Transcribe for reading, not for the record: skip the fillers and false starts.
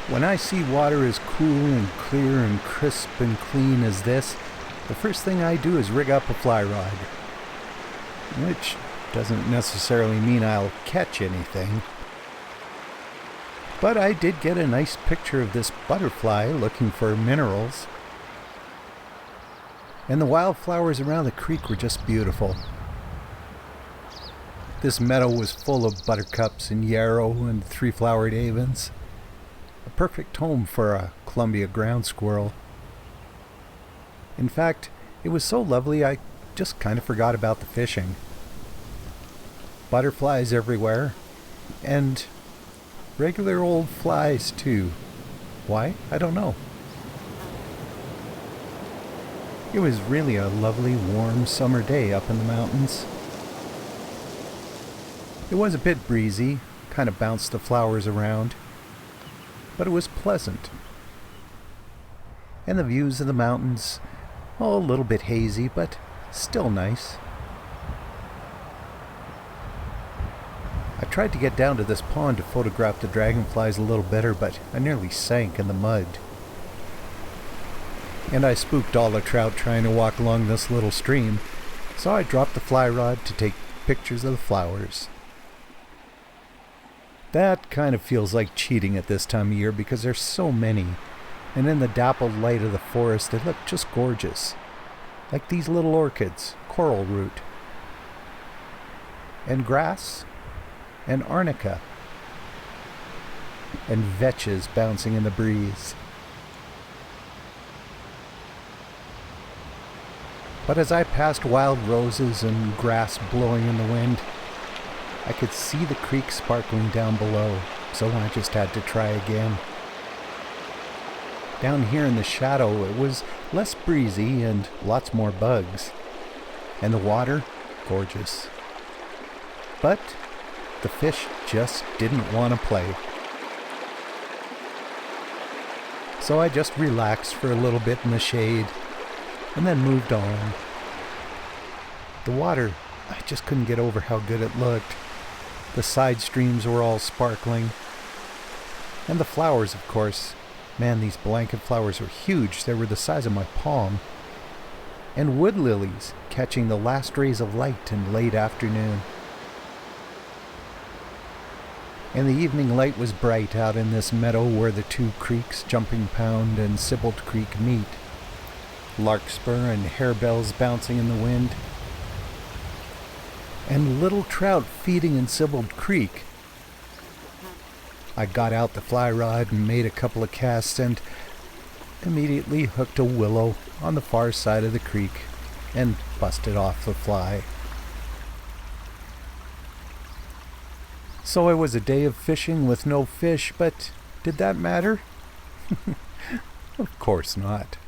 When I see water as cool and clear and crisp and clean as this, the first thing I do is rig up a fly rod. Which doesn't necessarily mean I'll catch anything. But I did get a nice picture of this butterfly looking for minerals. And the wildflowers around the creek were just beautiful. This meadow was full of buttercups and yarrow and three-flowered avens. A perfect home for a Columbia ground squirrel. In fact, it was so lovely I just kind of forgot about the fishing. Butterflies everywhere, and regular old flies too. Why? I don't know. It was really a lovely, warm summer day up in the mountains. It was a bit breezy, kind of bounced the flowers around, but it was pleasant. And the views of the mountains, a little bit hazy, but still nice. I tried to get down to this pond to photograph the dragonflies a little better, but I nearly sank in the mud. And I spooked all the trout trying to walk along this little stream, so I dropped the fly rod to take pictures of the flowers. That kind of feels like cheating at this time of year because there's so many, and in the dappled light of the forest they look just gorgeous. Like these little orchids, coral root, and grass, and arnica, and vetches bouncing in the breeze. But as I passed wild roses and grass blowing in the wind, I could see the creek sparkling down below, so I just had to try again. Down here in the shadow, it was less breezy and lots more bugs. And the water, gorgeous. But the fish just didn't want to play. So I just relaxed for a little bit in the shade, and then moved on. The water, I just couldn't get over how good it looked. The side streams were all sparkling. And the flowers, of course. Man, these blanket flowers were huge. They were the size of my palm. And wood lilies catching the last rays of light in late afternoon. And the evening light was bright out in this meadow where the two creeks, Jumping Pound and Sibbald Creek, meet. Larkspur and harebells bouncing in the wind. And little trout feeding in Sibbald Creek. I got out the fly rod and made a couple of casts and immediately hooked a willow on the far side of the creek and busted off the fly. So it was a day of fishing with no fish, but did that matter? Of course not.